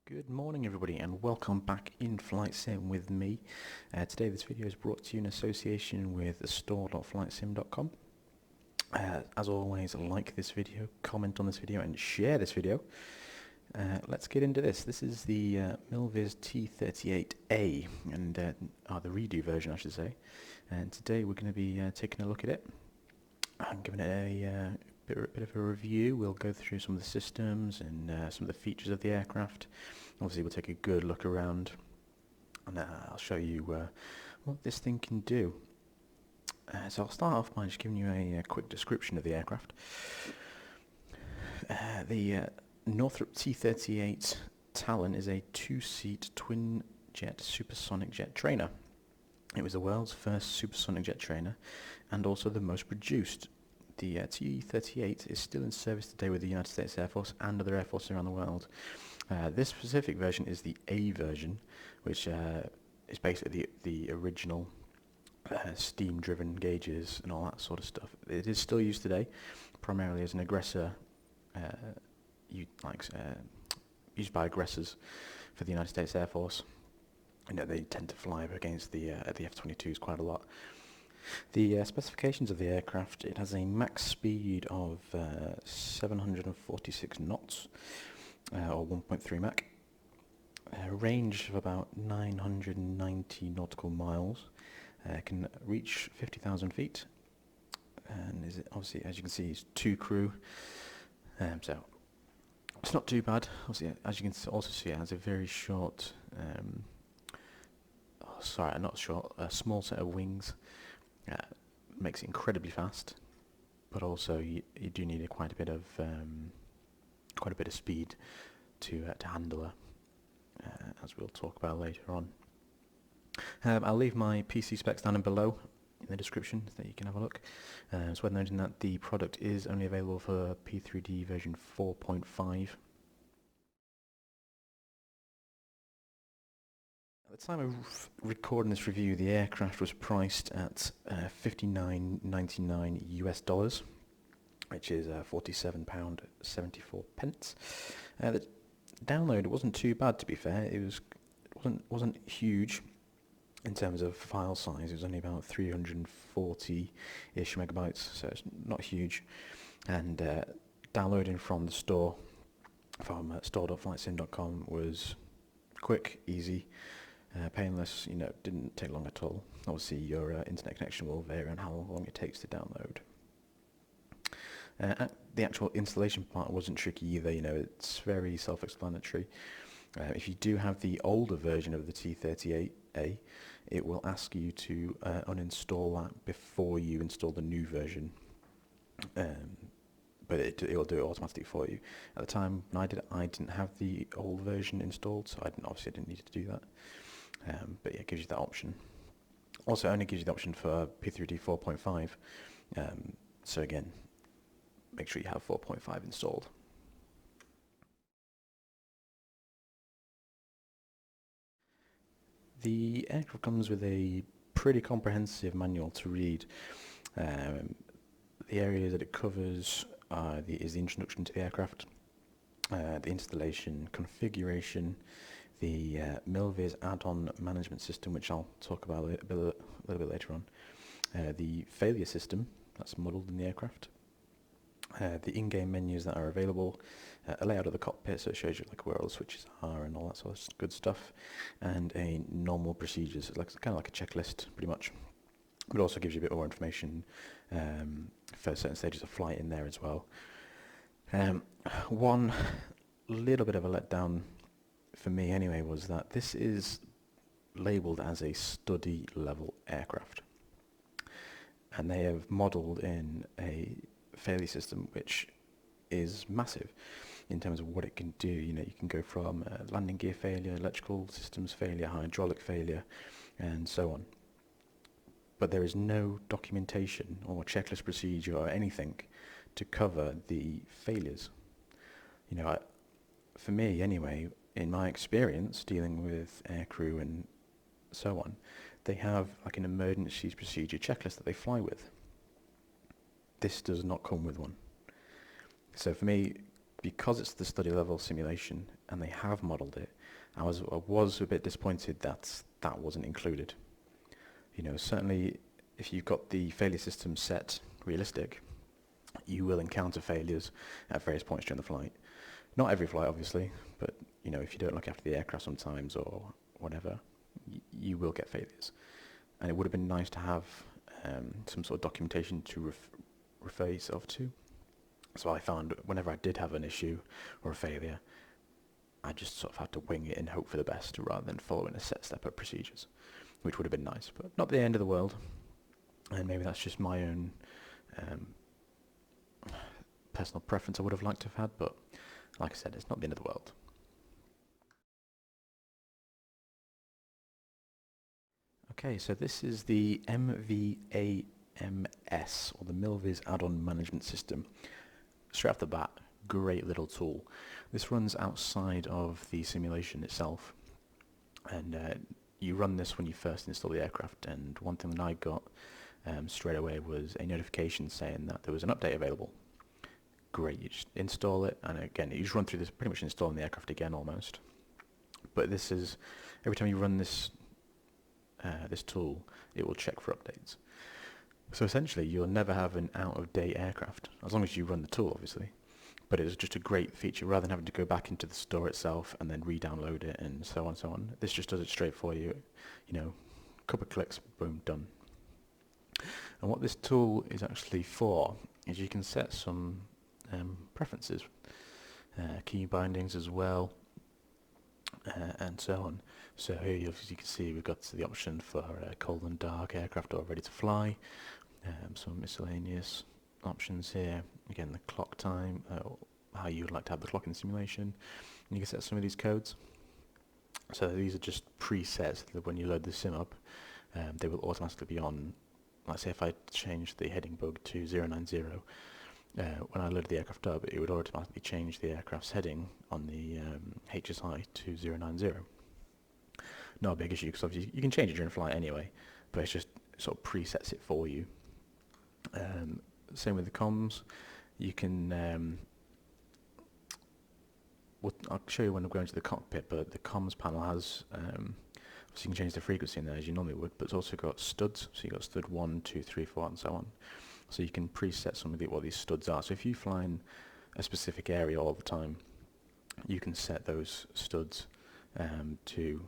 Good morning everybody and welcome back In-Flightsim with me. Today this video is brought to you in association with store.flightsim.com. As always, like this video, comment on this video and share this video. Let's get into this. This is the Milviz T-38A and the redo version I should say. And today we're going to be taking a look at it and giving it a bit of a review. We'll go through some of the systems and some of the features of the aircraft. Obviously we'll take a good look around and I'll show you what this thing can do. So I'll start off by just giving you a quick description of the aircraft. The Northrop T-38 Talon is a two-seat twin-jet supersonic jet trainer. It was the world's first supersonic jet trainer and also the most produced. The T-38 is still in service today with the United States Air Force and other air forces around the world. This specific version is the A version, which is basically the original steam-driven gauges and all that sort of stuff. It is still used today, primarily as an aggressor, used by aggressors for the United States Air Force. You know, they tend to fly up against the F-22s quite a lot. The specifications of the aircraft: it has a max speed of 746 knots, or 1.3 Mach, a range of about 990 nautical miles, can reach 50,000 feet, and is it obviously, as you can see, it's two crew, so it's not too bad. Obviously, as you can also see, it has a very short, a small set of wings. Makes it incredibly fast, but also you do need quite a bit of speed to handle her, as we'll talk about later on. I'll leave my PC specs down below in the description so that you can have a look. It's worth noting that the product is only available for P3D version 4.5. At the time of recording this review, the aircraft was priced at $59.99 US, which is £47.74. The download wasn't too bad, to be fair. It wasn't huge in terms of file size. It was only about 340-ish megabytes, so it's not huge. And downloading from the store, from store.flightsim.com, was quick, easy. Painless, didn't take long at all. Obviously your internet connection will vary on how long it takes to download. The actual installation part wasn't tricky either, it's very self-explanatory. If you do have the older version of the T-38A, it will ask you to uninstall that before you install the new version. But it will do it automatically for you. At the time when I did it, I didn't have the old version installed, so obviously I didn't need to do that. But yeah, it gives you that option. Also, it only gives you the option for P3D 4.5. So again, make sure you have 4.5 installed. The aircraft comes with a pretty comprehensive manual to read. The areas that it covers is the introduction to the aircraft, the installation, configuration, the Milviz Addon management system, which I'll talk about a little bit later on, the failure system that's modelled in the aircraft, the in-game menus that are available, a layout of the cockpit so it shows you where all the switches are and all that sort of good stuff, and a normal procedures, kind of like a checklist pretty much, but also gives you a bit more information for certain stages of flight in there as well. One little bit of a letdown for me anyway was that this is labelled as a study level aircraft, and they have modelled in a failure system which is massive in terms of what it can do. You can go from landing gear failure, electrical systems failure, hydraulic failure, and so on. But there is no documentation or checklist procedure or anything to cover the failures. For me anyway, in my experience dealing with aircrew and so on, they have an emergency procedure checklist that they fly with. This does not come with one. So for me, because it's the study level simulation and they have modelled it, I was a bit disappointed that that wasn't included. You know, certainly if you've got the failure system set realistic, you will encounter failures at various points during the flight. Not every flight, obviously, but you know, if you don't look after the aircraft sometimes or whatever, you will get failures. And it would have been nice to have some sort of documentation to refer yourself to. So I found whenever I did have an issue or a failure, I just sort of had to wing it and hope for the best rather than following a set step of procedures, which would have been nice, but not the end of the world. And maybe that's just my own personal preference I would have liked to have had, but like I said, it's not the end of the world. Okay, so this is the MVAMS, or the Milviz Addon Management System. Straight off the bat, great little tool. This runs outside of the simulation itself, and you run this when you first install the aircraft, and one thing that I got straight away was a notification saying that there was an update available. Great, you just install it, and again, you just run through this, pretty much installing the aircraft again almost. But this is, every time you run this this tool, it will check for updates. So essentially, you'll never have an out-of-date aircraft, as long as you run the tool, obviously. But it's just a great feature, rather than having to go back into the store itself and then re-download it and so on and so on. This just does it straight for you, you know, couple of clicks, boom, done. And what this tool is actually for is you can set some preferences, key bindings as well, and so on. So here, as you can see, we've got the option for cold and dark aircraft or ready to fly. Some miscellaneous options here. Again, the clock time, how you would like to have the clock in the simulation. And you can set some of these codes. So these are just presets that when you load the sim up, they will automatically be on. Let's say if I change the heading bug to 090, when I loaded the aircraft up, it would automatically change the aircraft's heading on the HSI to 090. Not a big issue, because obviously you can change it during flight anyway, but it's just sort of presets it for you. Same with the comms. You can, I'll show you when I'm going to the cockpit, but the comms panel has, so you can change the frequency in there as you normally would, but it's also got studs, so you've got stud 1, 2, 3, 4, and so on. So you can preset some of what these studs are. So if you fly in a specific area all the time, you can set those studs to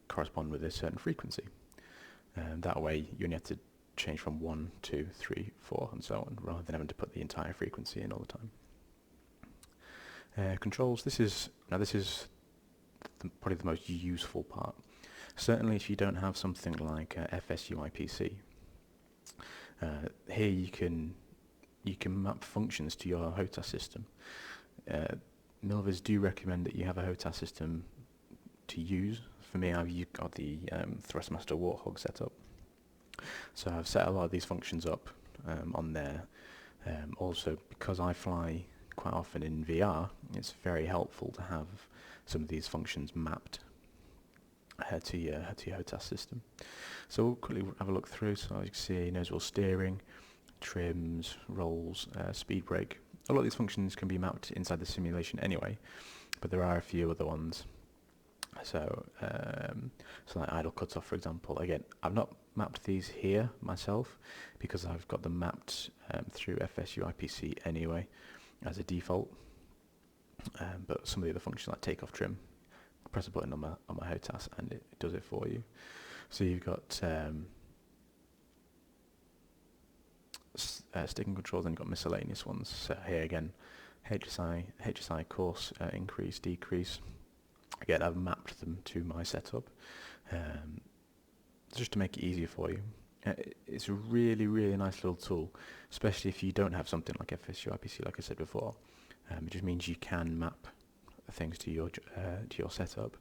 correspond with a certain frequency. That way you only have to change from 1, 2, 3, 4, and so on, rather than having to put the entire frequency in all the time. Controls, this is probably the most useful part. Certainly if you don't have something like FSUIPC, here you can map functions to your HOTAS system. Milviz do recommend that you have a HOTAS system to use. For me, I've got the Thrustmaster Warthog set up. So I've set a lot of these functions up on there. Also, because I fly quite often in VR, it's very helpful to have some of these functions mapped to your HOTAS system. So we'll quickly have a look through. So as you can see, nose-wheel steering, trims, rolls, speed brake. A lot of these functions can be mapped inside the simulation anyway, but there are a few other ones. So, so like idle cutoff, for example. Again, I've not mapped these here myself because I've got them mapped through FSUIPC anyway as a default. But some of the other functions like takeoff trim, press a button on my HOTAS and it does it for you. So you've got sticking controls, and you've got miscellaneous ones. So here again, HSI course increase, decrease. Again, I've mapped them to my setup just to make it easier for you. It's a really, really nice little tool, especially if you don't have something like FSUIPC, like I said before. It just means you can map things to your setup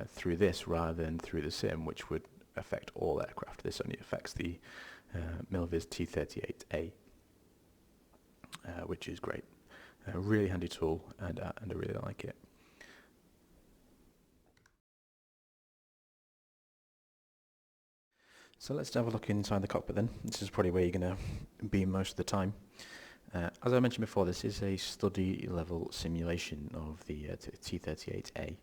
through this rather than through the sim, which would affect all aircraft. This only affects the Milviz T-38A, which is great. A really handy tool, and I really like it. So let's have a look inside the cockpit then. This is probably where you're going to be most of the time. As I mentioned before, this is a study level simulation of the T-38A,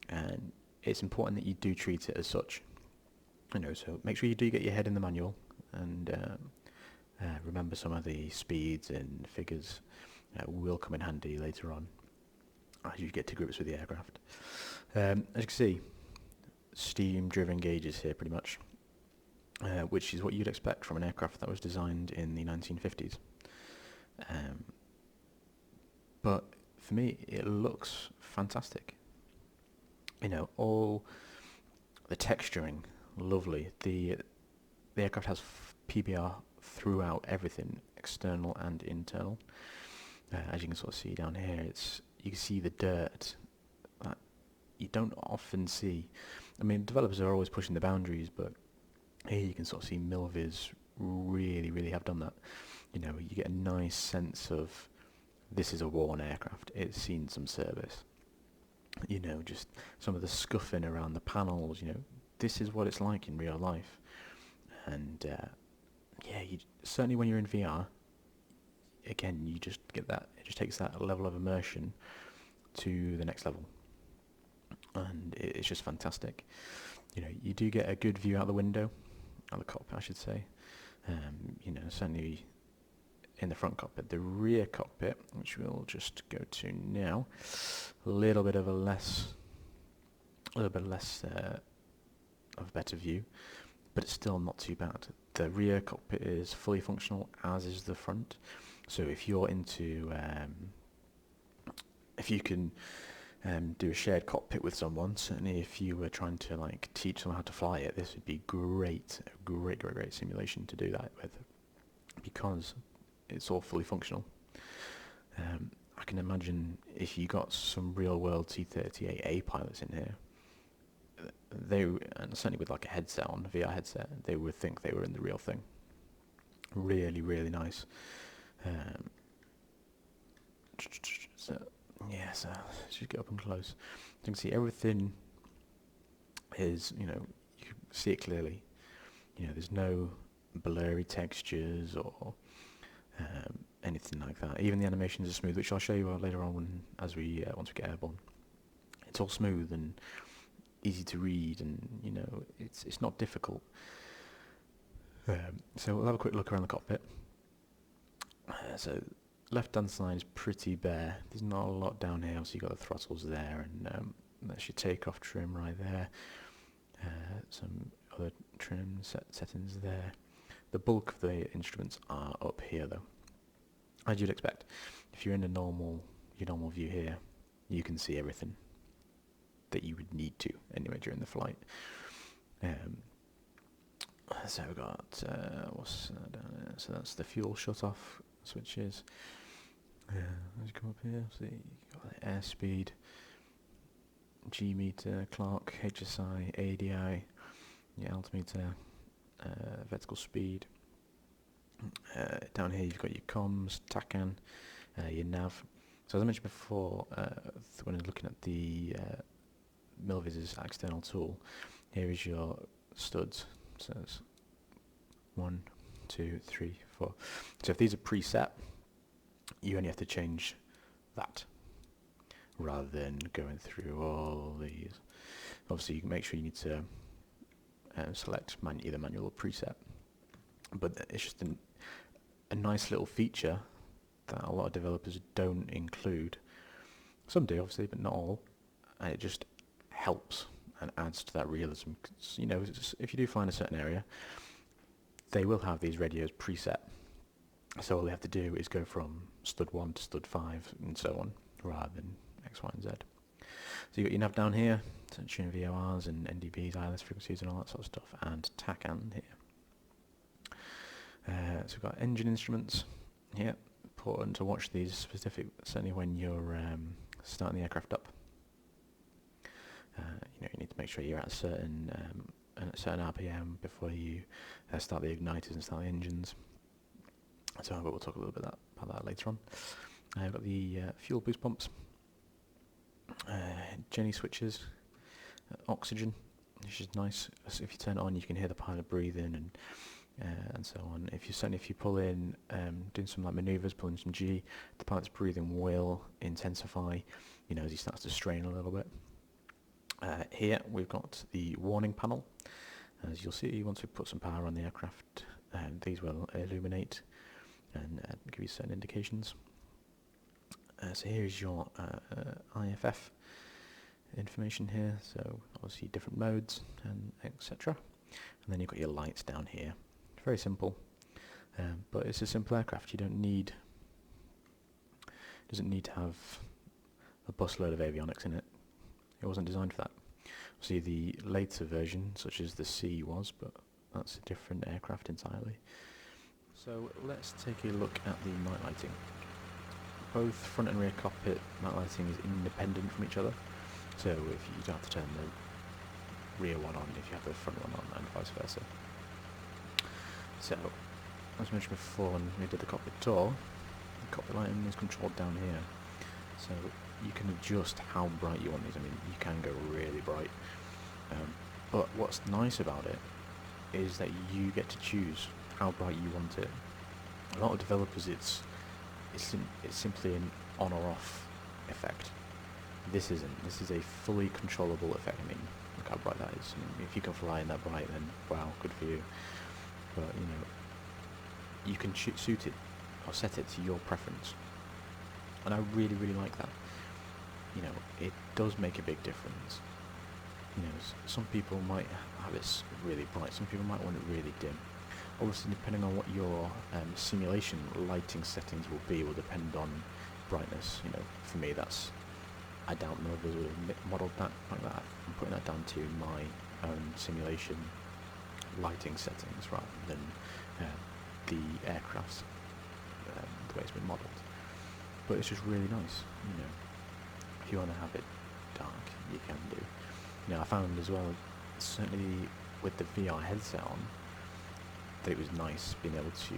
and it's important that you do treat it as such. So make sure you do get your head in the manual and remember some of the speeds and figures will come in handy later on as you get to grips with the aircraft. As you can see, steam-driven gauges here pretty much, which is what you'd expect from an aircraft that was designed in the 1950s. But for me, it looks fantastic. All the texturing, lovely. The aircraft has PBR throughout everything, external and internal. As you can sort of see down here, you can see the dirt that you don't often see. I mean, developers are always pushing the boundaries, but here you can sort of see Milviz really have done that. You get a nice sense of this is a worn aircraft. It's seen some service. Just some of the scuffing around the panels. This is what it's like in real life. And certainly when you're in VR, again, you just get that. It just takes that level of immersion to the next level, and it's just fantastic. You do get a good view out the window, out the cockpit, I should say. Certainly in the front cockpit. The rear cockpit, which we'll just go to now, a little bit less of a better view, but it's still not too bad. The rear cockpit is fully functional, as is the front. So if you're into, if you can do a shared cockpit with someone, certainly if you were trying to teach them how to fly it, this would be great simulation to do that with, because it's all fully functional. I can imagine if you got some real world T-38A pilots in here, and certainly with a headset on, a VR headset, they would think they were in the real thing. Really nice. So let's just get up and close. You can see everything is, you can see it clearly. There's no blurry textures or anything like that. Even the animations are smooth, which I'll show you later on once we get airborne. It's all smooth and easy to read, and it's not difficult. So we'll have a quick look around the cockpit. So left-hand side is pretty bare. There's not a lot down here. So you've got the throttles there, and that's your takeoff trim right there. Some other trim settings there. The bulk of the instruments are up here, though, as you'd expect. If you're in your normal view here, you can see everything that you would need to anyway during the flight. So we've got what's that down there? So that's the fuel shut-off switches. As you come up here, see you've got the airspeed, G meter, clock, HSI, ADI, your altimeter, vertical speed. Down here you've got your comms, TACAN, your nav. So as I mentioned before, when looking at the Milviz's external tool, here is your studs. So it's 1, 2, 3, 4. So if these are preset, you only have to change that rather than going through all these. Obviously, you can make sure you need to select either manual or preset. But it's just a nice little feature that a lot of developers don't include. Some do, obviously, but not all. And it just helps and adds to that realism. 'Cause, if you do fly in a certain area, they will have these radios preset. So all they have to do is go from stud 1 to stud 5 and so on, rather than X, Y, and Z. So you got your nav down here, tuning VORs and NDBs, ILS frequencies and all that sort of stuff, and TACAN here. So we've got engine instruments here. Important to watch these specific, certainly when you're starting the aircraft up. You need to make sure you're at a certain RPM before you start the igniters and start the engines. So we'll talk a little bit about that later on. We've got the fuel boost pumps, Jenny switches, oxygen, which is nice. So if you turn it on, you can hear the pilot breathing, and and so on. If you pull in, doing some like maneuvers, pulling some G, the pilot's breathing will intensify, as he starts to strain a little bit. Here we've got the warning panel. As you'll see, once we put some power on the aircraft, these will illuminate and give you certain indications. So here's your IFF information here, so obviously different modes and etc. And then you've got your lights down here. Very simple, but it's a simple aircraft. It doesn't need to have a busload of avionics in it. It wasn't designed for that. See, the later version, such as the C was, but that's a different aircraft entirely. So let's take a look at the night lighting. Both front and rear cockpit night lighting is independent from each other. So if you don't have to turn the rear one on if you have the front one on, and vice versa. So, as mentioned before when we did the cockpit tour, the cockpit lighting is controlled down here. So you can adjust how bright you want these. I mean, you can go really bright. But what's nice about it is that you get to choose how bright you want it. A lot of developers, it's simply an on or off effect. This isn't. This is a fully controllable effect. I mean, look how bright that is. I mean, if you can fly in that bright, then wow, good for you. But you can suit it or set it to your preference, and I really, really like that. It does make a big difference. Some people might have it really bright. Some people might want it really dim. Obviously, depending on what your simulation lighting settings will be, will depend on brightness. For me, I doubt Milviz would have modelled that like that. I'm putting that down to my own simulation lighting settings rather than the aircraft's the way it's been modelled. But it's just really nice. If you want to have it dark, you can do. I found as well, certainly with the VR headset on, that it was nice being able to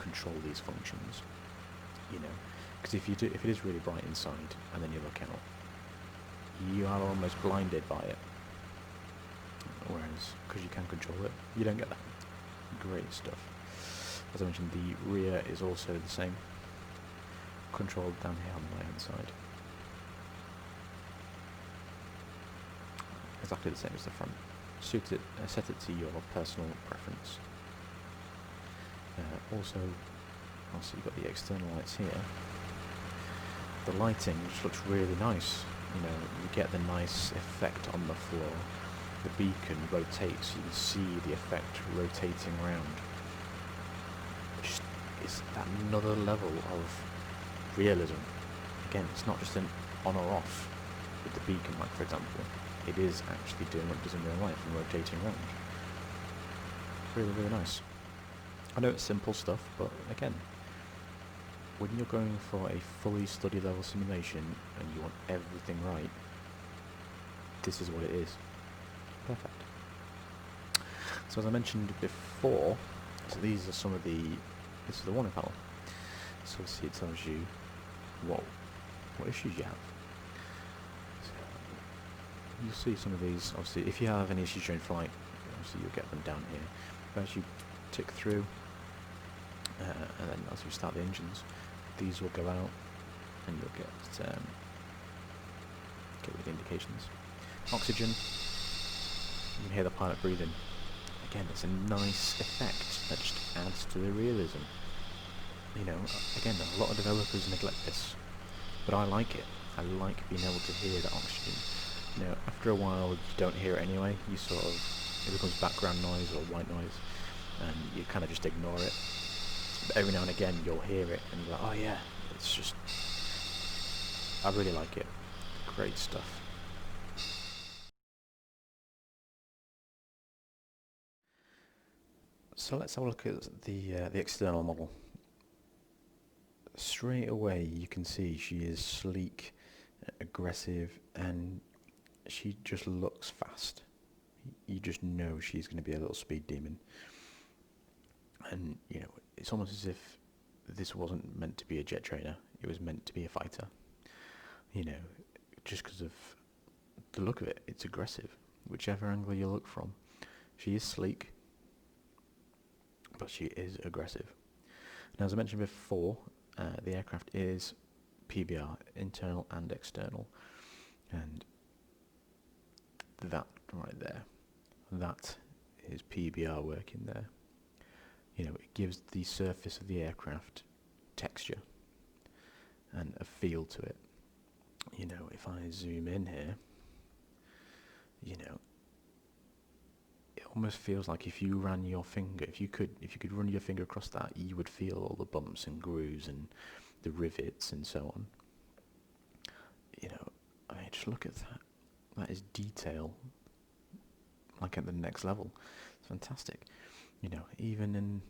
control these functions. Because if it is really bright inside and then you look out, you are almost blinded by it. Whereas, because you can control it, you don't get that. Great stuff. As I mentioned, the rear is also the same, controlled down here on the right hand side. Exactly the same as the front. Set it to your personal preference. Also, you've got the external lights here. The lighting just looks really nice. You get the nice effect on the floor. The beacon rotates, you can see the effect rotating around. It's another level of realism. Again, it's not just an on or off with the beacon, like for example. It is actually doing what it does in real life and rotating around. Really, really nice. I know it's simple stuff, but again, when you're going for a fully study level simulation and you want everything right, this is what it is. Perfect. So as I mentioned before, this is the warning panel. So obviously it tells you what issues you have. So you'll see some of these. Obviously, if you have any issues during flight, obviously you'll get them down here. But as you tick through, and then as we start the engines, these will go out, and you'll get with the indications. Oxygen. You can hear the pilot breathing. Again, it's a nice effect that just adds to the realism. Again, a lot of developers neglect this, but I like it. I like being able to hear that oxygen. After a while, you don't hear it anyway. It becomes background noise or white noise, and you kind of just ignore it. But every now and again, you'll hear it, and you're like, oh yeah, it's just, I really like it. Great stuff. So let's have a look at the external model. Straight away you can see she is sleek, aggressive, and she just looks fast. You just know she's going to be a little speed demon. And it's almost as if this wasn't meant to be a jet trainer, it was meant to be a fighter. Just because of the look of it, it's aggressive, whichever angle you look from. She is sleek, but she is aggressive. Now, as I mentioned before, the aircraft is PBR, internal and external, and that right there, that is PBR working there. You know, it gives the surface of the aircraft texture and a feel to it. You know, if I zoom in here, you know, it almost feels like if you ran your finger, if you could run your finger across that, you would feel all the bumps and grooves and the rivets and so on. You know, I mean, just look at that. That is detail, like at the next level. It's fantastic. You know, even in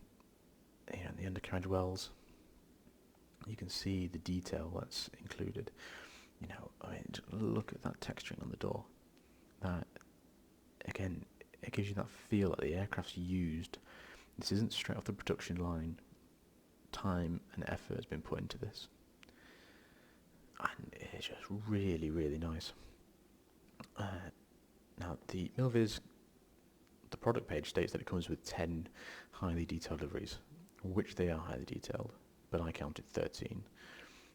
the undercarriage wells, you can see the detail that's included. You know, I mean, just look at that texturing on the door. That, again, it gives you that feel that the aircraft's used. This isn't straight off the production line. Time and effort has been put into this. And it's just really, really nice. Now, the Milviz, the product page states that it comes with 10 highly detailed liveries, which they are highly detailed, but I counted 13.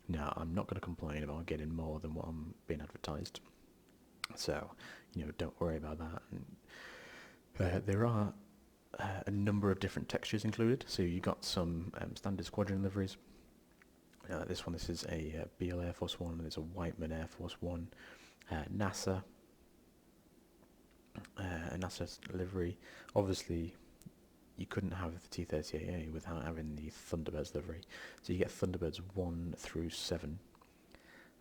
Now, I'm not going to complain about getting more than what I'm being advertised. So, you know, don't worry about that. And, there are a number of different textures included. So you got some standard squadron liveries. This is a Beale Air Force One, and there's a Whiteman Air Force One, NASA, a NASA livery. Obviously, you couldn't have the T-38A without having the Thunderbirds livery. So you get Thunderbirds 1 through 7,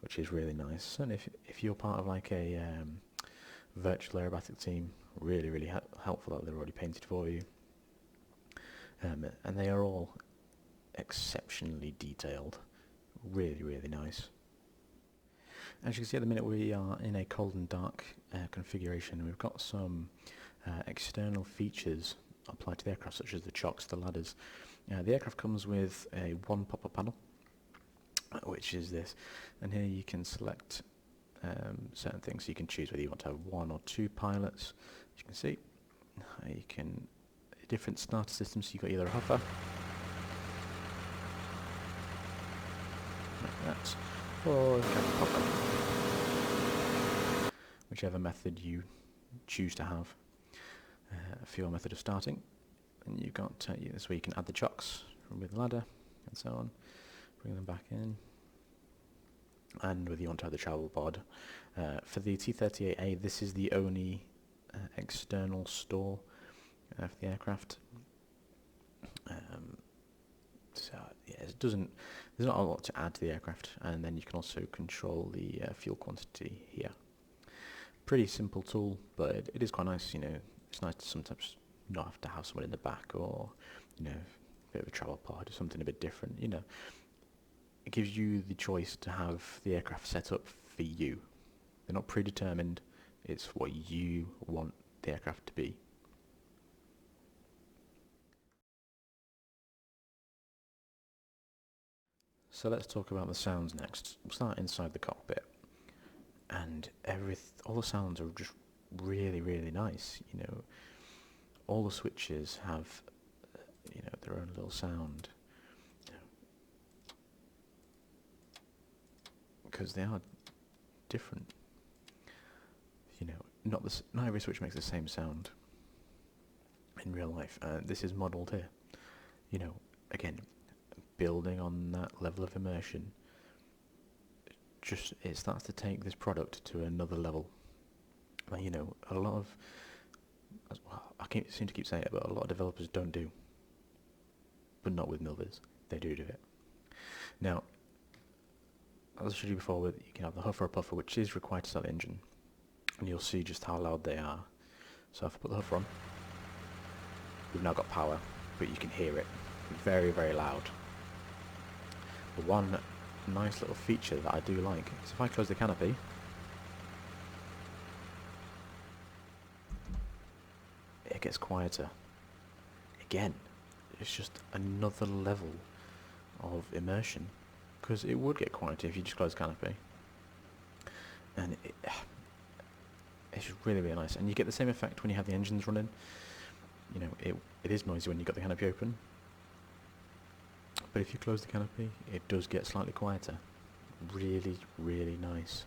which is really nice. And if you're part of like a virtual aerobatic team, really, really helpful that they're already painted for you. And they are all exceptionally detailed. Really, really nice. As you can see at the minute, we are in a cold and dark configuration. We've got some external features applied to the aircraft, such as the chocks, the ladders. The aircraft comes with a one pop-up panel, which is this, and here you can select certain things. So you can choose whether you want to have 1 or 2 pilots. As you can see, you can different starter systems. So you've got either a hover, like that, or a pop-up, whichever method you choose to have for your method of starting. And you've got this where you can add the chocks with the ladder and so on, bring them back in, and whether you want to have the travel pod. For the T-38A, this is the only external store for the aircraft. So yeah, there's not a lot to add to the aircraft, and then you can also control the fuel quantity here. Pretty simple tool, but it is quite nice. You know, it's nice to sometimes not have to have someone in the back, or you know, a bit of a travel pod or something a bit different. You know, it gives you the choice to have the aircraft set up for you. They're not predetermined. It's what you want the aircraft to be. So let's talk about the sounds next. We'll start inside the cockpit, and all the sounds are just really, really nice. You know, all the switches have, you know, their own little sound, because they are different. You know, not every switch makes the same sound in real life. This is modelled here. You know, again, building on that level of immersion, it starts to take this product to another level. Like, you know, a lot of, well, seem to keep saying it, but a lot of developers don't do. But not with Milviz. They do it. Now, as I showed you before, you can have the huffer or puffer, which is required to start the engine, and you'll see just how loud they are. So if I put the huffer on, we've now got power, but you can hear it very, very loud. But one nice little feature that I do like is if I close the canopy, it gets quieter. Again, it's just another level of immersion, because it would get quieter if you just close the canopy. And it's just really, really nice. And you get the same effect when you have the engines running. you know, it is noisy when you've got the canopy open, but if you close the canopy, it does get slightly quieter. Really, really nice.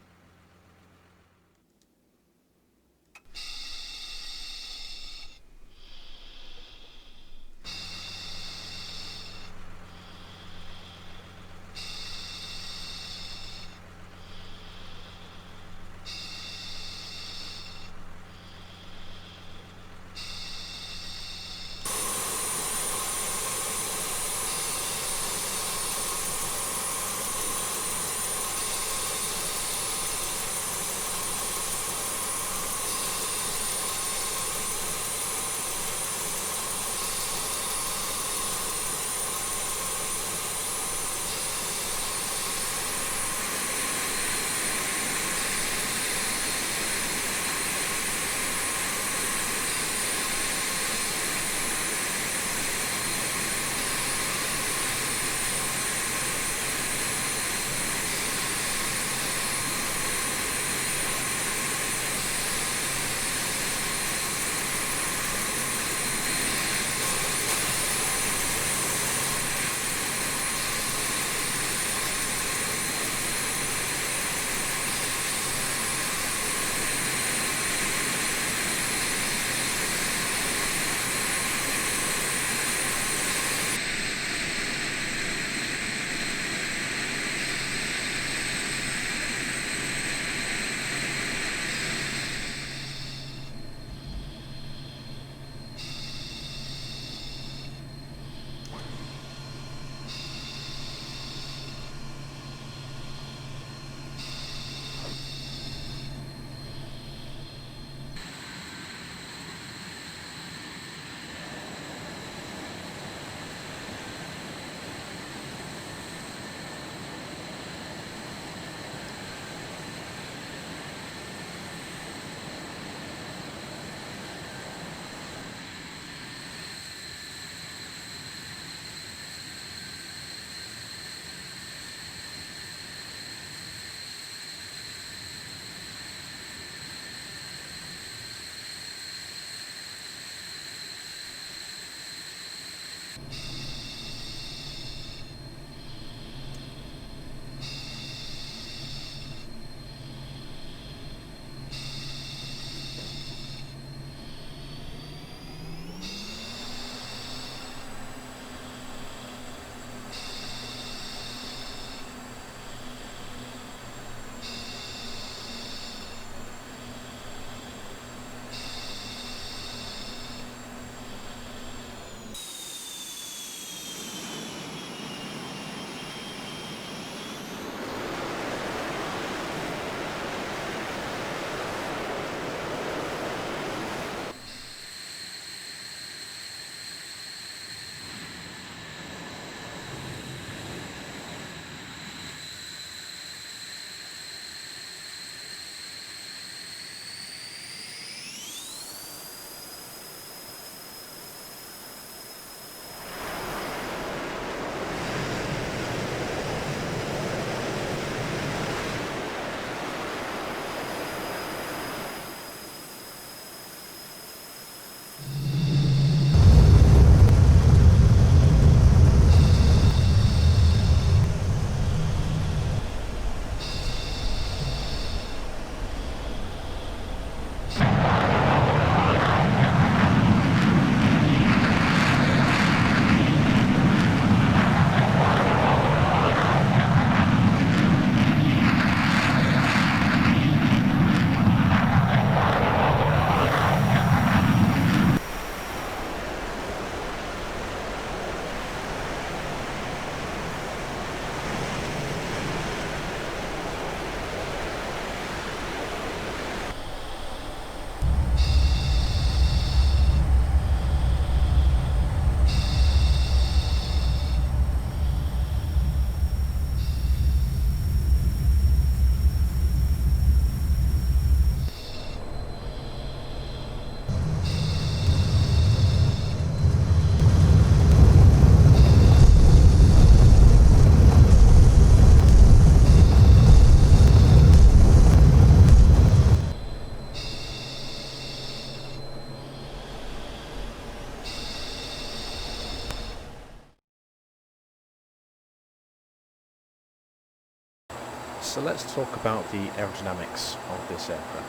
So let's talk about the aerodynamics of this aircraft.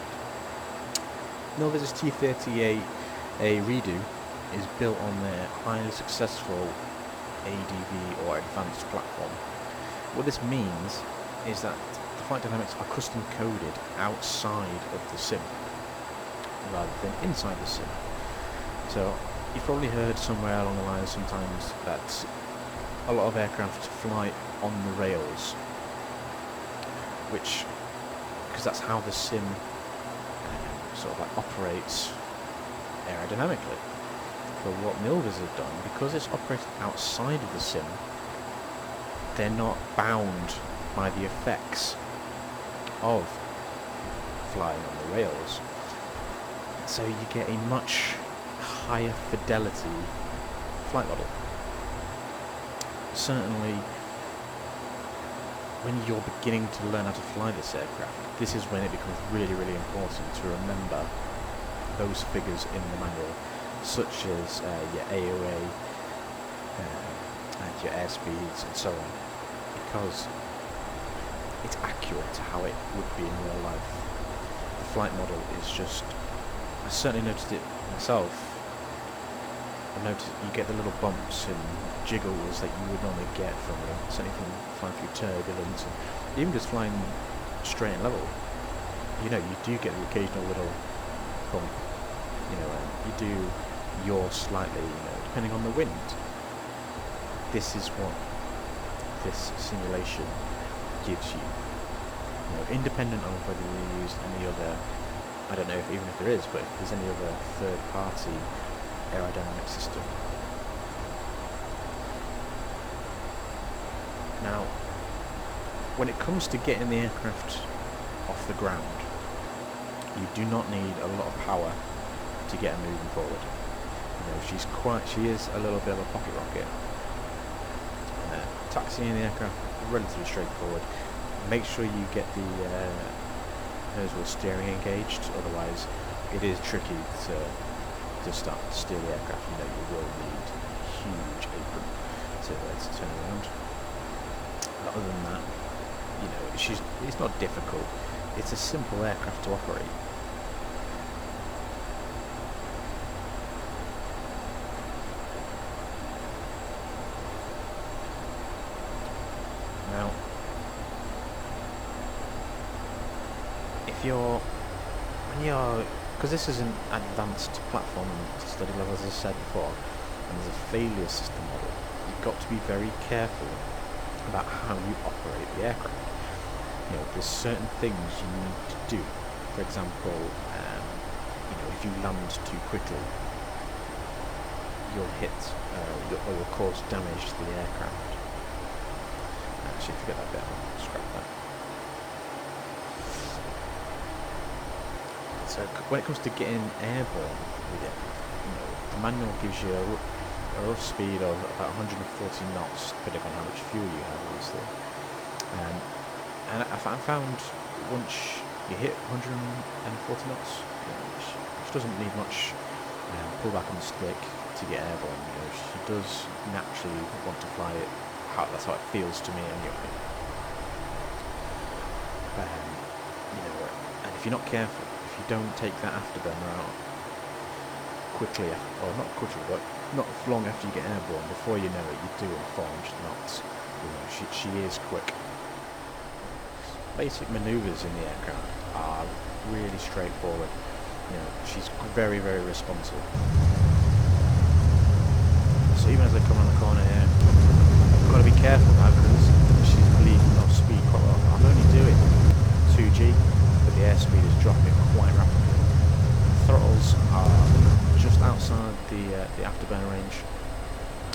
Milviz's T-38A redo is built on their highly successful ADV or advanced platform. What this means is that the flight dynamics are custom coded outside of the sim rather than inside the sim. So you've probably heard somewhere along the line sometimes that a lot of aircraft fly on the rails, because that's how the sim sort of like operates aerodynamically. But what Milviz have done, because it's operated outside of the sim, they're not bound by the effects of flying on the rails. So you get a much higher fidelity flight model. Certainly, when you're beginning to learn how to fly this aircraft, this is when it becomes really, really important to remember those figures in the manual, such as your AOA and your airspeeds and so on, because it's accurate to how it would be in real life. The flight model is just, I certainly noticed it myself. I noticed you get the little bumps and jiggles that you would normally get from certainly from flying through turbulence, and even just flying straight and level. You know, you do get the occasional little bump. You know, you do yaw slightly, you know, depending on the wind. This is what this simulation gives you. You know, independent of whether you use any other, I don't know if even if there is, but if there's any other third-party aerodynamic system. Now, when it comes to getting the aircraft off the ground, you do not need a lot of power to get her moving forward. You know, she is a little bit of a pocket rocket. Taxiing the aircraft, relatively straightforward. Make sure you get the nose wheel steering engaged, otherwise it is tricky to start to steer the aircraft. You know, you will need a huge apron to turn around. But other than that, you know, it's not difficult. It's a simple aircraft to operate. Now, because this is an advanced platform study level, as I said before, and there's a failure system model, you've got to be very careful about how you operate the aircraft. You know, there's certain things you need to do. For example, you know, if you land too quickly, you'll hit or you'll cause damage to the aircraft. Actually, forget that bit. I'll scrap that. So when it comes to getting airborne with it, you know, the manual gives you a rough speed of about 140 knots, depending on how much fuel you have, obviously. And I found once you hit 140 knots, you know, which doesn't need much pull back on the stick to get airborne. You know, she does naturally want to fly it. That's how it feels to me, anyway. You know, and if you're not careful, if you don't take that afterburner out quickly, or not quickly, but not long after you get airborne, before you know it, you're doing 400 knots. You know, she is quick. Basic manoeuvres in the aircraft are really straightforward. You know, she's very, very responsive. So even as I come around the corner here, I've got to be careful now because she's leaving off speed quite well. I'm only doing 2G, but the airspeed is dropping quite rapidly. Throttles are just outside the afterburner range,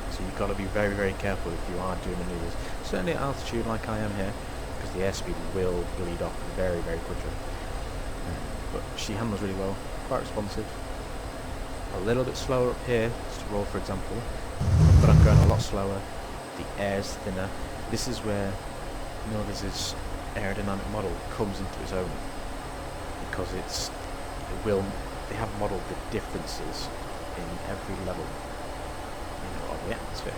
so you've got to be very, very careful if you are doing manoeuvres. Certainly at altitude like I am here, because the airspeed will bleed off very, very quickly. But she handles really well, quite responsive. A little bit slower up here, just to roll for example, but I'm going a lot slower. The air's thinner. This is where Milviz's aerodynamic model comes into its own, because they have modelled the differences in every level, you know, of the atmosphere.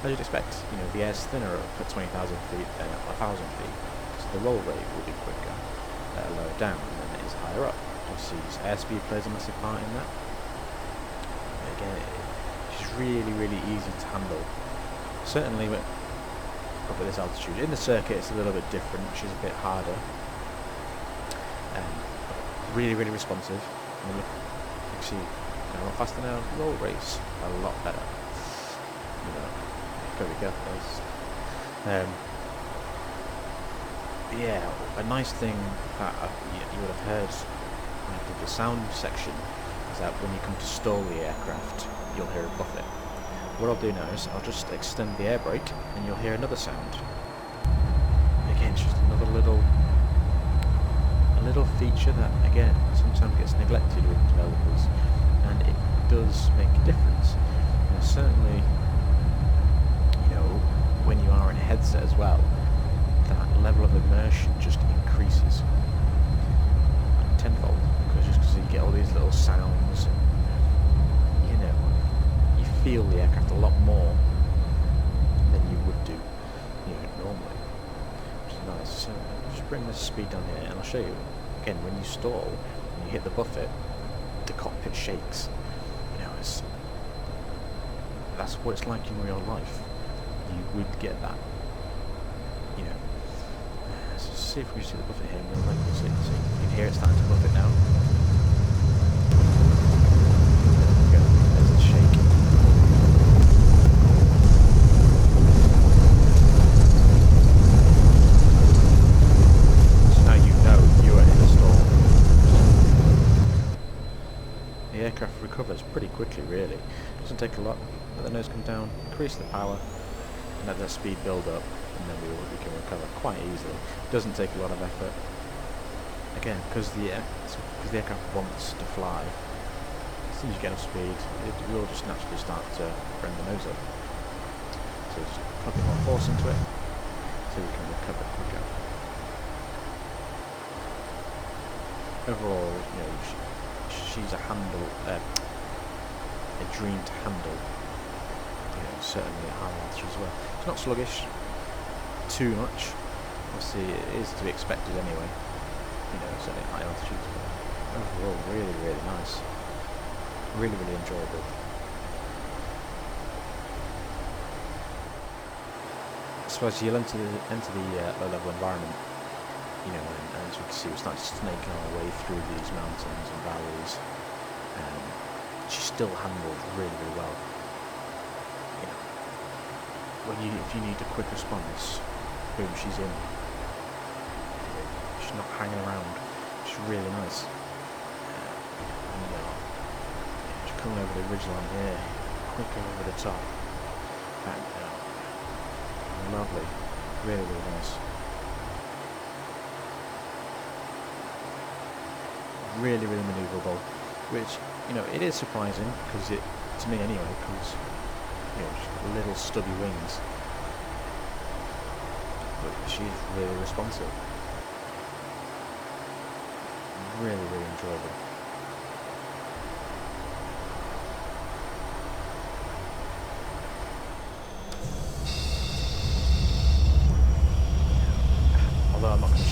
As you'd expect, you know, the air's thinner up at 20,000 feet than at 1,000 feet. So the roll rate will be quicker lower down than it is higher up. Obviously, airspeed plays a massive part in that. Again, it's really, really easy to handle. Certainly, up at this altitude. In the circuit, it's a little bit different, which is a bit harder. Really, really responsive. And look, actually, a lot faster now. Roll rates a lot better. You know, gotta be careful. Yeah, a nice thing that you would have heard when I did the sound section is that when you come to stall the aircraft, you'll hear a buffet. What I'll do now is I'll just extend the air brake and you'll hear another sound. Again, it's just another little feature that, again, sometimes gets neglected with developers, and it does make a difference. And certainly, when you are in a headset as well, that level of immersion just increases tenfold, because you get all these little sounds, and you feel the aircraft a lot more than you would do normally, which is nice. So just bring the speed down here and I'll show you. Again, when you stall, when you hit the buffet, the cockpit shakes. That's what it's like in real life. You would get that. So see if we can see the buffet here in real life. So you can hear it starting to buffet now. There we go. There's the shake. So now you know you are in a stall. The aircraft recovers pretty quickly, really. Doesn't take a lot. Let the nose come down, increase the power, and let that speed build up, and then we can recover quite easily. Doesn't take a lot of effort. Again, because the aircraft wants to fly. As soon as you get enough speed, it will just naturally start to bring the nose up. So just put a bit more force into it, so we can recover quicker. Overall, she's a dream to handle. Certainly at high altitude as well. It's not sluggish too much. Obviously, it is to be expected anyway. Certainly at high altitude. Overall, really, really nice. Really, really enjoyable. So as you'll enter the low-level environment, and as you can see, we're starting to snake our way through these mountains and valleys. She still handled really, really well. If you need a quick response, boom, she's in. She's not hanging around. She's really nice. She's coming over the ridgeline here, quicker over the top. Back down. Lovely. Really, really nice. Really, really manoeuvrable. Which, it is surprising, because to me anyway, because she's got little stubby wings, but she's really responsive. Really, really enjoyable. Although I'm not going to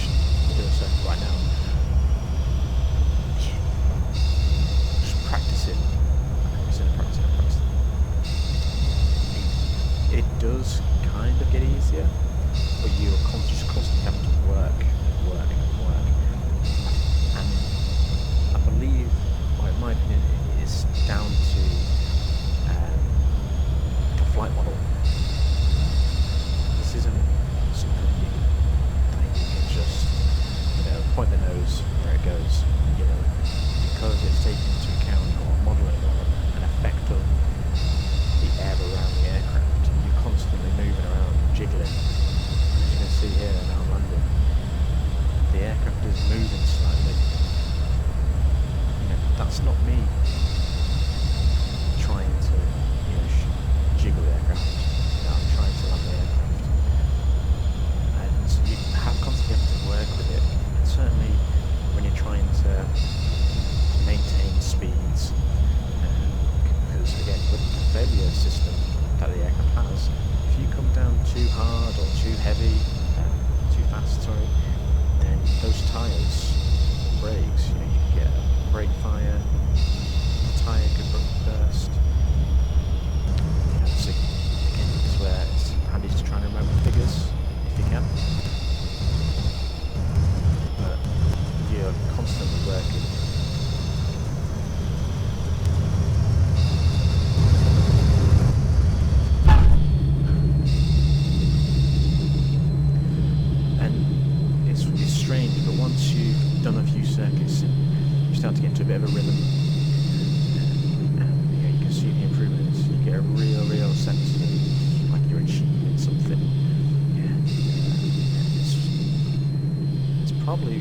do a circuit right now. Just practicing. It does kind of get easier, but you're just constantly having to work. And I believe, in my opinion, it is down to the flight model. This isn't something you can just, point the nose where it goes, because it's taken into account or modelling or an effect of the air around the aircraft. Constantly moving around, jiggling. As you can see here now I'm landing, the aircraft is moving slightly. That's not me trying to jiggle the aircraft. I'm trying to land the aircraft, and so you constantly have to work with it. And certainly when you're trying to maintain speeds, because again with the failure system that the aircraft has, if you come down too hard or too heavy, too fast, strange, but once you've done a few circuits, you start to get into a bit of a rhythm. Yeah, you can see the improvements. You get a real sense of like you're achieving something. Yeah, it's probably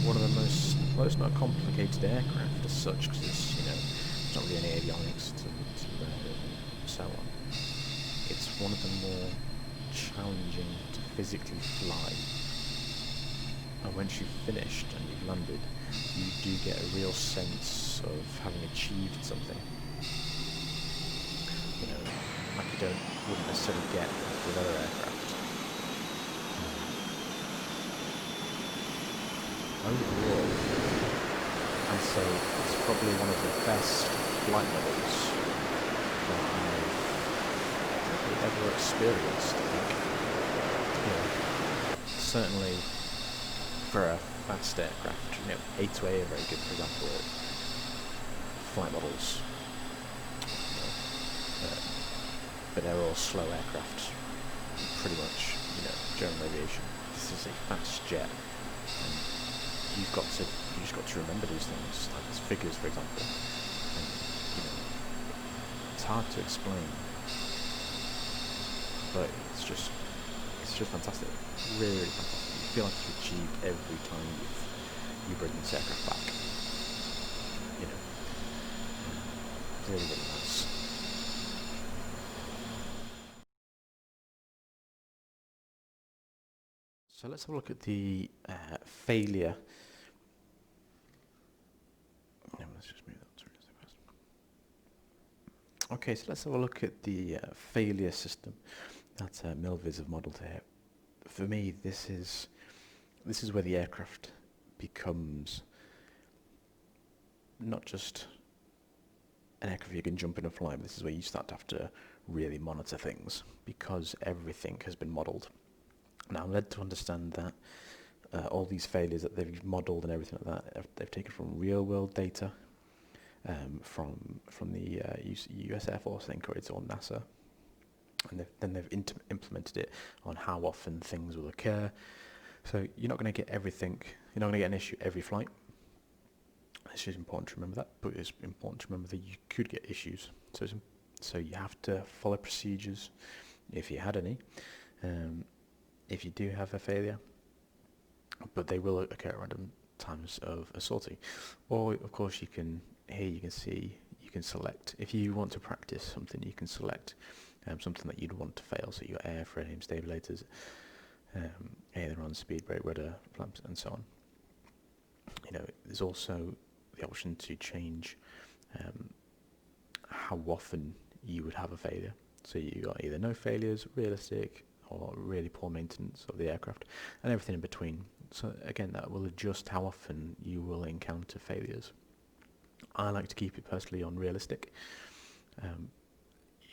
one of the most, well, it's not a complicated aircraft as such, because it's not really any avionics to so on. It's one of the more challenging to physically fly. And once you've finished and you've landed, you do get a real sense of having achieved something. Like you wouldn't necessarily get with other aircraft. Overall, I'd say it's probably one of the best flight models that I've ever experienced. Certainly for a fast aircraft, A2A are very good, for example, at flight models. But they're all slow aircraft, pretty much, general aviation. This is a fast jet, and you just got to remember these things, like these figures, for example. And, it's hard to explain, but it's just fantastic, really fantastic. You feel like you've achieved every time you bring this aircraft back. Really nice. So let's have a look at the failure. Let's just move that through. Okay, so let's have a look at the failure system that Milviz have modelled here. For me, this is where the aircraft becomes not just an aircraft you can jump in and fly, but this is where you start to have to really monitor things, because everything has been modelled. Now, I'm led to understand that all these failures that they've modelled and everything like that, they've taken from real-world data, from the US Air Force, I think, or it's on NASA, and then they've implemented it on how often things will occur. So you're not going to get everything. You're not going to get an issue every flight. It's just important to remember that, but it's important to remember that you could get issues. So you have to follow procedures, if you had any. If you do have a failure, but they will occur at random times of a sortie. Or, of course, you can select, if you want to practice something, you can select something that you'd want to fail, so your airframe, stabilators, aileron, speed brake, rudder, flaps, and so on. There's also the option to change how often you would have a failure. So you got either no failures, realistic, or really poor maintenance of the aircraft, and everything in between. So again, that will adjust how often you will encounter failures. I like to keep it personally on realistic.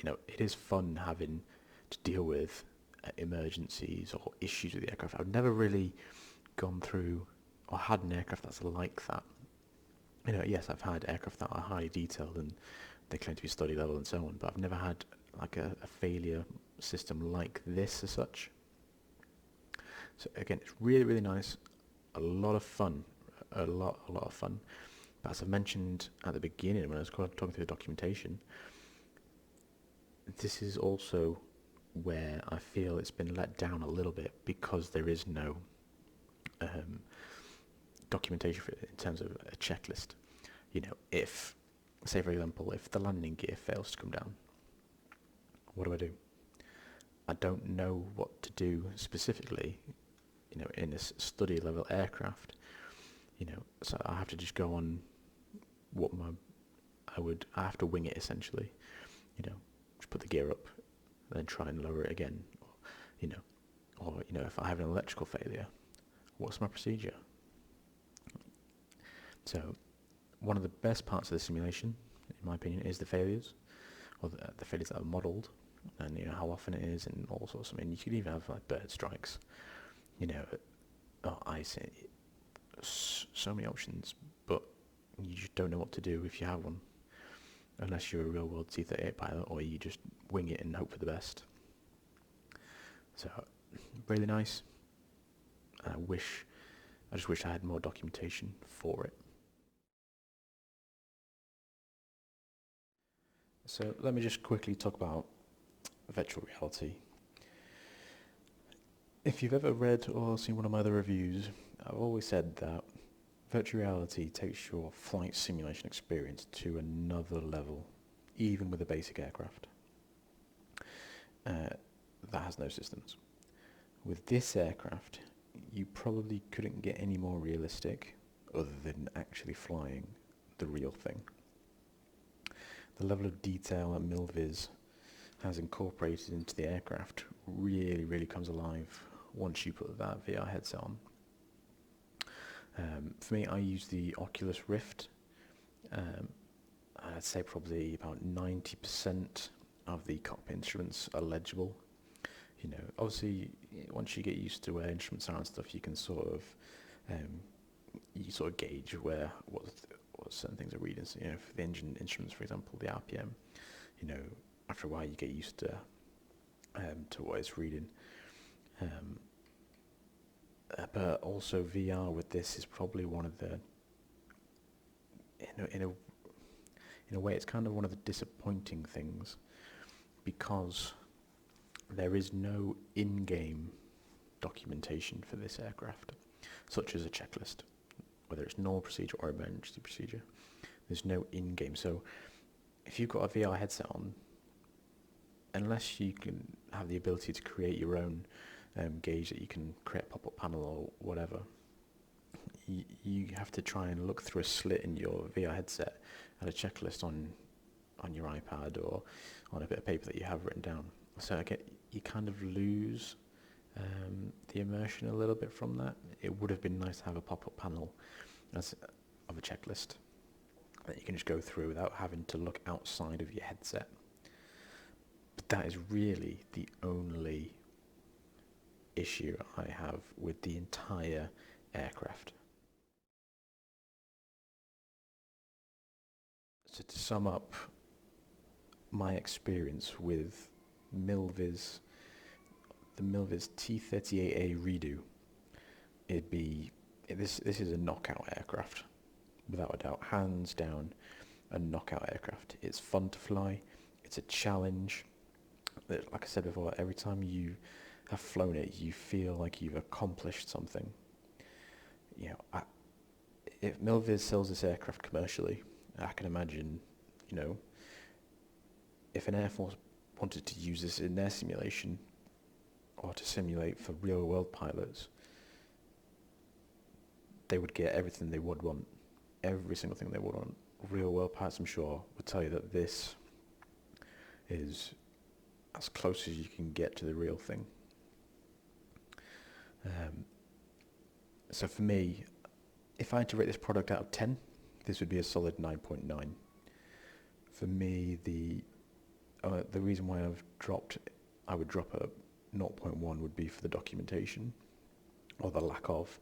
It is fun having to deal with emergencies or issues with the aircraft. I've never really gone through or had an aircraft that's like that. Yes, I've had aircraft that are highly detailed and they claim to be study level and so on, but I've never had like a failure system like this as such. So again, it's really nice, a lot of fun, a lot of fun. But as I mentioned at the beginning when I was talking through the documentation, this is also where I feel it's been let down a little bit, because there is no documentation for it in terms of a checklist. If, say for example, if the landing gear fails to come down, what do? I don't know what to do specifically, in a study level aircraft, so I have to just go on what I have to wing it essentially, just put the gear up, then try and lower it again, or if I have an electrical failure, what's my procedure? So one of the best parts of the simulation, in my opinion, is the failures, or the failures that are modelled, and how often it is, and all sorts. You could even have like bird strikes, icing, so many options, but you just don't know what to do if you have one, unless you're a real world T-38 pilot, or you just wing it and hope for the best. So really nice. and I just wish I had more documentation for it. So let me just quickly talk about virtual reality. If you've ever read or seen one of my other reviews, I've always said that virtual reality takes your flight simulation experience to another level, even with a basic aircraft that has no systems. With this aircraft, you probably couldn't get any more realistic other than actually flying the real thing. The level of detail that Milviz has incorporated into the aircraft really comes alive once you put that VR headset on. For me, I use the Oculus Rift. I'd say probably about 90% of the cockpit instruments are legible. You know, obviously, once you get used to where instruments are and stuff, you can sort of gauge what certain things are reading. So, you know, for the engine instruments, for example, the RPM. You know, after a while, you get used to what it's reading. But also VR with this is probably one of the, in a way, it's kind of one of the disappointing things, because there is no in-game documentation for this aircraft, such as a checklist, whether it's normal procedure or emergency procedure. There's no in-game. So if you've got a VR headset on, unless you can have the ability to create your own gauge that you can create a pop-up panel or whatever, you have to try and look through a slit in your VR headset at a checklist on your iPad or on a bit of paper that you have written down. So you kind of lose the immersion a little bit from that. It would have been nice to have a pop-up panel of a checklist that you can just go through without having to look outside of your headset. But that is really the only issue I have with the entire aircraft. So to sum up my experience with the Milviz T-38A redo, this is a knockout aircraft, without a doubt, hands down a knockout aircraft. It's fun to fly, it's a challenge. Like I said before, every time you have flown it, you feel like you've accomplished something. You know, if Milviz sells this aircraft commercially, I can imagine, you know, if an Air Force wanted to use this in their simulation or to simulate for real world pilots, they would get everything they would want, every single thing they would want. Real world pilots, I'm sure, would tell you that this is as close as you can get to the real thing. So for me, if I had to rate this product out of 10, this would be a solid 9.9. For me, the reason why I would drop a 0.1 would be for the documentation, or the lack of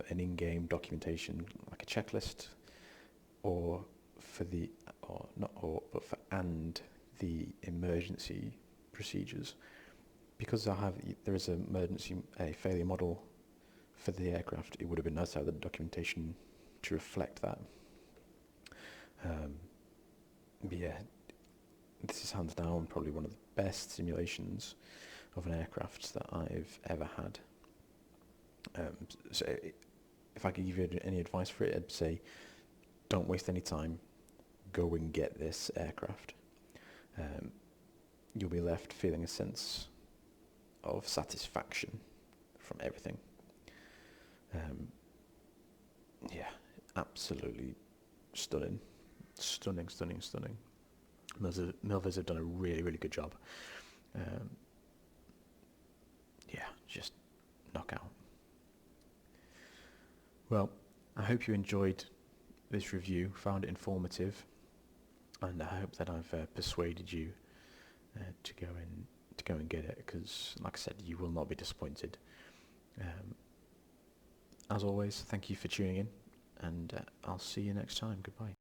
an in-game documentation like a checklist, or for the emergency procedures. Because there is a failure model for the aircraft, it would have been nice to have the documentation to reflect that. But yeah, this is hands down probably one of the best simulations of an aircraft that I've ever had. So if I could give you any advice for it, I'd say don't waste any time. Go and get this aircraft. You'll be left feeling a sense of satisfaction from everything. Yeah, absolutely stunning. Stunning. Milviz have done a really good job. Yeah, just knockout. Well, I hope you enjoyed this review, found it informative, and I hope that I've persuaded you to go and get it, because, like I said, you will not be disappointed. As always, thank you for tuning in, and I'll see you next time. Goodbye.